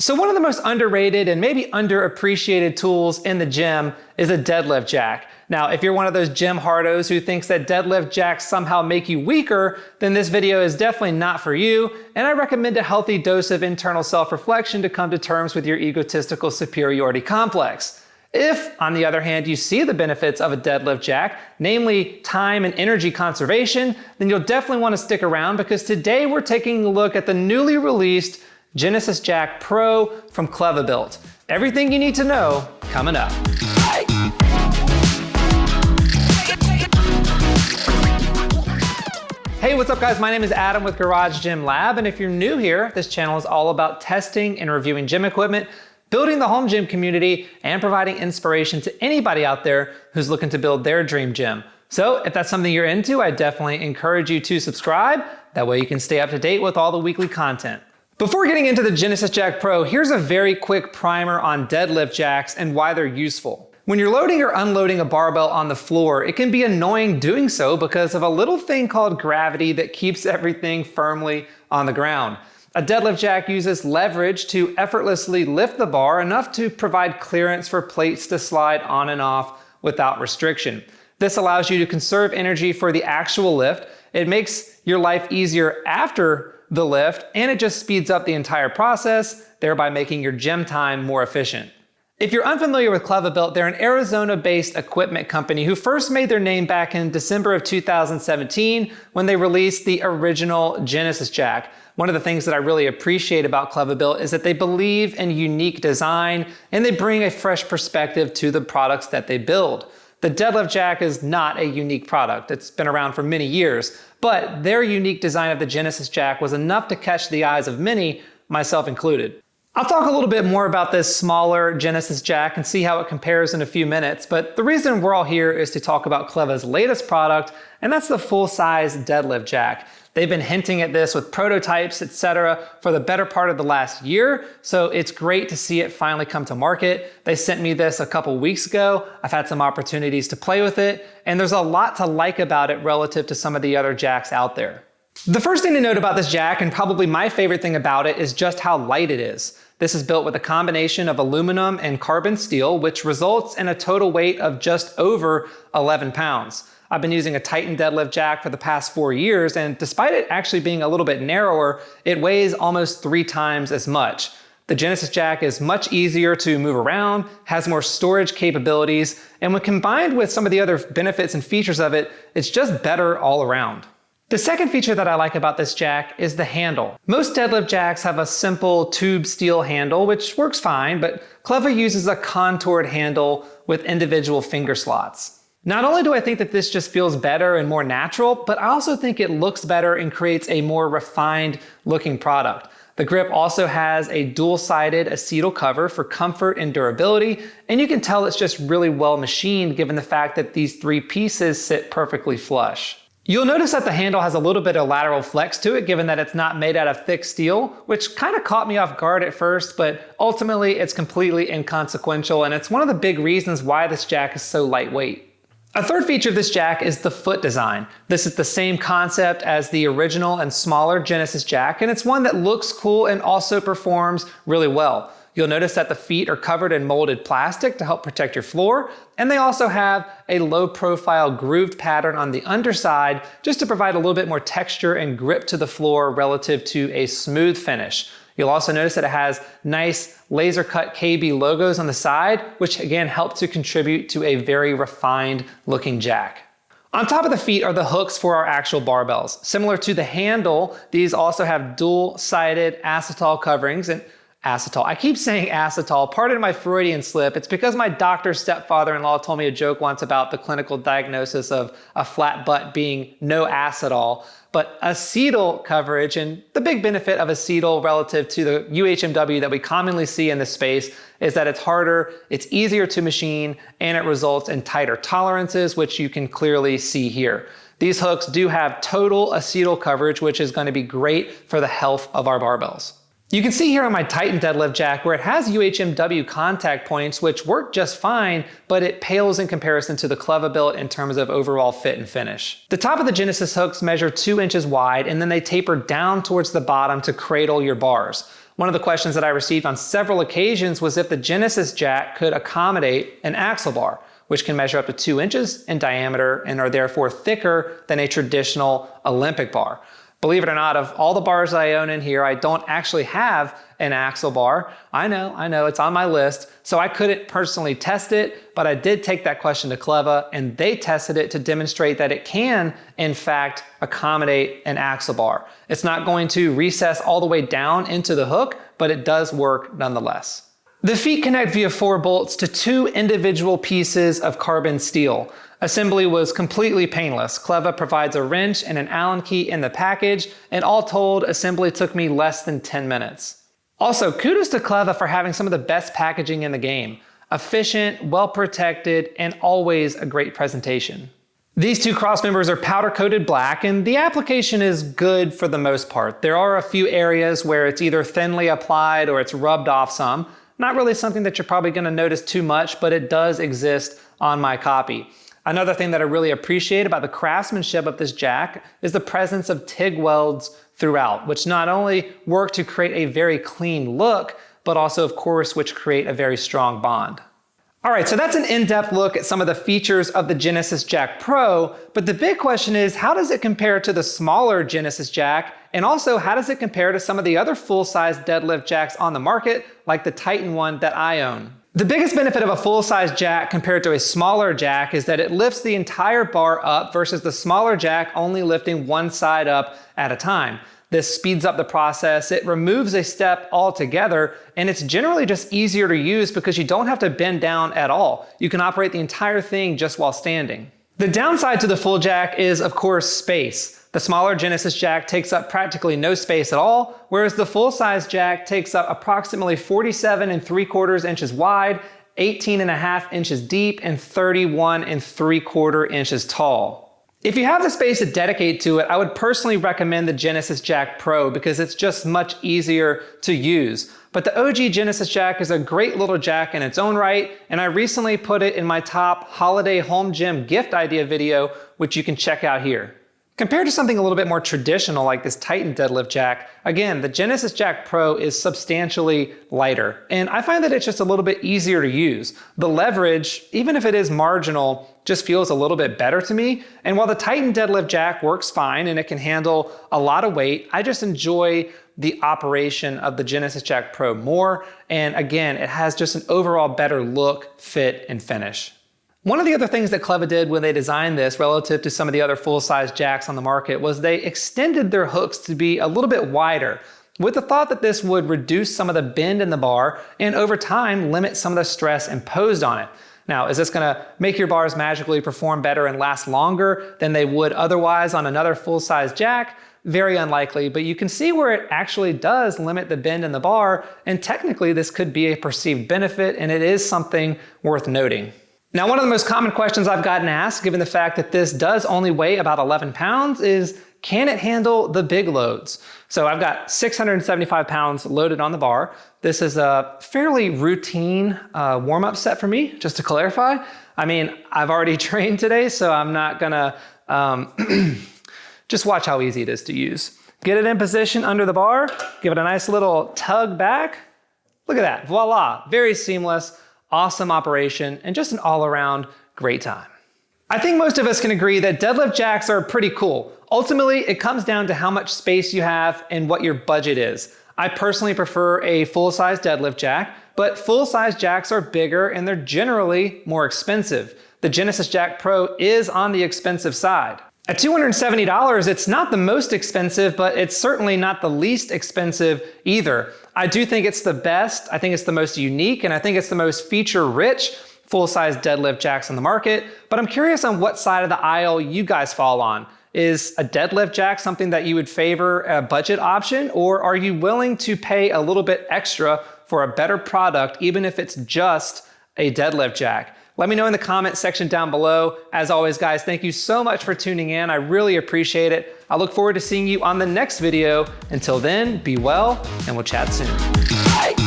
So one of the most underrated and maybe underappreciated tools in the gym is a deadlift jack. Now, if you're one of those gym hardos who thinks that deadlift jacks somehow make you weaker, then this video is definitely not for you, and I recommend a healthy dose of internal self-reflection to come to terms with your egotistical superiority complex. If, on the other hand, you see the benefits of a deadlift jack, namely time and energy conservation, then you'll definitely want to stick around because today we're taking a look at the newly released Genesis Jack Pro from Kleva. Everything you need to know coming up. Hey, what's up guys? My name is Adam with Garage Gym Lab, and if you're new here, this channel is all about testing and reviewing gym equipment, building the home gym community, and providing inspiration to anybody out there who's looking to build their dream gym. So if that's something you're into, I definitely encourage you to subscribe. That way you can stay up to date with all the weekly content. Before getting into the Genesis Jack Pro, here's a very quick primer on deadlift jacks and why they're useful. When you're loading or unloading a barbell on the floor, it can be annoying doing so because of a little thing called gravity that keeps everything firmly on the ground. A deadlift jack uses leverage to effortlessly lift the bar enough to provide clearance for plates to slide on and off without restriction. This allows you to conserve energy for the actual lift. It makes your life easier after the lift, and it just speeds up the entire process, thereby making your gym time more efficient. If you're unfamiliar with Kleva, they're an Arizona-based equipment company who first made their name back in December of 2017 when they released the original Genesis Jack. One of the things that I really appreciate about Kleva is that they believe in unique design and they bring a fresh perspective to the products that they build. The deadlift jack is not a unique product. It's been around for many years, but their unique design of the Genesis Jack was enough to catch the eyes of many, myself included. I'll talk a little bit more about this smaller Genesis Jack and see how it compares in a few minutes, but the reason we're all here is to talk about Kleva's latest product, and that's the full-size deadlift jack. They've been hinting at this with prototypes, etc. for the better part of the last year, so it's great to see it finally come to market. They sent me this a couple weeks ago. I've had some opportunities to play with it, and there's a lot to like about it relative to some of the other jacks out there. The first thing to note about this jack, and probably my favorite thing about it, is just how light it is. This is built with a combination of aluminum and carbon steel, which results in a total weight of just over 11 pounds. I've been using a Titan deadlift jack for the past 4 years, and despite it actually being a little bit narrower, it weighs almost 3 times as much. The Genesis Jack is much easier to move around, has more storage capabilities, and when combined with some of the other benefits and features of it, it's just better all around. The second feature that I like about this jack is the handle. Most deadlift jacks have a simple tube steel handle, which works fine, but Kleva uses a contoured handle with individual finger slots. Not only do I think that this just feels better and more natural, but I also think it looks better and creates a more refined looking product. The grip also has a dual-sided acetal cover for comfort and durability, and you can tell it's just really well machined given the fact that these 3 pieces sit perfectly flush. You'll notice that the handle has a little bit of lateral flex to it given that it's not made out of thick steel, which kind of caught me off guard at first, but ultimately it's completely inconsequential, and it's one of the big reasons why this jack is so lightweight. A third feature of this jack is the foot design. This is the same concept as the original and smaller Genesis Jack, and it's one that looks cool and also performs really well. You'll notice that the feet are covered in molded plastic to help protect your floor, and they also have a low profile grooved pattern on the underside just to provide a little bit more texture and grip to the floor relative to a smooth finish. You'll also notice that it has nice laser cut KB logos on the side, which again help to contribute to a very refined looking jack. On top of the feet are the hooks for our actual barbells. Similar to the handle, these also have dual-sided acetal coverings and acetal. I keep saying acetal, pardon my Freudian slip. It's because my doctor's stepfather-in-law told me a joke once about the clinical diagnosis of a flat butt being no acetal, but acetal coverage, and the big benefit of acetal relative to the UHMW that we commonly see in this space is that it's harder, it's easier to machine, and it results in tighter tolerances, which you can clearly see here. These hooks do have total acetal coverage, which is going to be great for the health of our barbells. You can see here on my Titan deadlift jack where it has UHMW contact points, which work just fine, but it pales in comparison to the Kleva in terms of overall fit and finish. The top of the Genesis hooks measure 2 inches wide, and then they taper down towards the bottom to cradle your bars. One of the questions that I received on several occasions was if the Genesis jack could accommodate an axle bar, which can measure up to 2 inches in diameter and are therefore thicker than a traditional Olympic bar. Believe it or not, of all the bars I own in here, I don't actually have an axle bar. I know, it's on my list, so I couldn't personally test it, but I did take that question to Kleva, and they tested it to demonstrate that it can, in fact, accommodate an axle bar. It's not going to recess all the way down into the hook, but it does work nonetheless. The feet connect via 4 bolts to 2 individual pieces of carbon steel. Assembly was completely painless. Kleva provides a wrench and an Allen key in the package, and all told, assembly took me less than 10 minutes. Also, kudos to Kleva for having some of the best packaging in the game. Efficient, well protected, and always a great presentation. These 2 cross members are powder coated black, and the application is good for the most part. There are a few areas where it's either thinly applied or it's rubbed off some. Not really something that you're probably going to notice too much, but it does exist on my copy. Another thing that I really appreciate about the craftsmanship of this jack is the presence of TIG welds throughout, which not only work to create a very clean look, but also, of course, which create a very strong bond. All right, so that's an in-depth look at some of the features of the Genesis Jack Pro, but the big question is, how does it compare to the smaller Genesis Jack? And also, how does it compare to some of the other full-size deadlift jacks on the market, like the Titan one that I own? The biggest benefit of a full-size jack compared to a smaller jack is that it lifts the entire bar up versus the smaller jack only lifting one side up at a time. This speeds up the process, it removes a step altogether, and it's generally just easier to use because you don't have to bend down at all. You can operate the entire thing just while standing. The downside to the full jack is, of course, space. The smaller Genesis jack takes up practically no space at all, whereas the full-size jack takes up approximately 47 3/4 inches wide, 18.5 inches deep, and 31 3/4 inches tall. If you have the space to dedicate to it, I would personally recommend the Genesis Jack Pro because it's just much easier to use. But the OG Genesis Jack is a great little jack in its own right, and I recently put it in my top holiday home gym gift idea video, which you can check out here. Compared to something a little bit more traditional like this Titan deadlift jack, again, the Genesis Jack Pro is substantially lighter, and I find that it's just a little bit easier to use. The leverage, even if it is marginal, just feels a little bit better to me. And while the Titan deadlift jack works fine and it can handle a lot of weight, I just enjoy the operation of the Genesis Jack Pro more. And again, it has just an overall better look, fit, and finish. One of the other things that Kleva did when they designed this relative to some of the other full-size jacks on the market was they extended their hooks to be a little bit wider, with the thought that this would reduce some of the bend in the bar and over time limit some of the stress imposed on it. Now, is this gonna make your bars magically perform better and last longer than they would otherwise on another full-size jack? Very unlikely, but you can see where it actually does limit the bend in the bar, and technically this could be a perceived benefit, and it is something worth noting. Now, one of the most common questions I've gotten asked, given the fact that this does only weigh about 11 pounds, is can it handle the big loads? So I've got 675 pounds loaded on the bar. This is a fairly routine warm-up set for me, just to clarify. I mean, I've already trained today, so I'm not gonna, just watch how easy it is to use. Get it in position under the bar, give it a nice little tug back. Look at that, voila, very seamless. Awesome operation, and just an all-around great time. I think most of us can agree that deadlift jacks are pretty cool. Ultimately, it comes down to how much space you have and what your budget is. I personally prefer a full-size deadlift jack, but full-size jacks are bigger and they're generally more expensive. The Genesis Jack Pro is on the expensive side. At $270, it's not the most expensive, but it's certainly not the least expensive either. I do think it's the best, I think it's the most unique, and I think it's the most feature-rich full-size deadlift jacks on the market, but I'm curious on what side of the aisle you guys fall on. Is a deadlift jack something that you would favor a budget option, or are you willing to pay a little bit extra for a better product, even if it's just a deadlift jack? Let me know in the comment section down below. As always, guys, thank you so much for tuning in. I really appreciate it. I look forward to seeing you on the next video. Until then, be well, and we'll chat soon. Bye.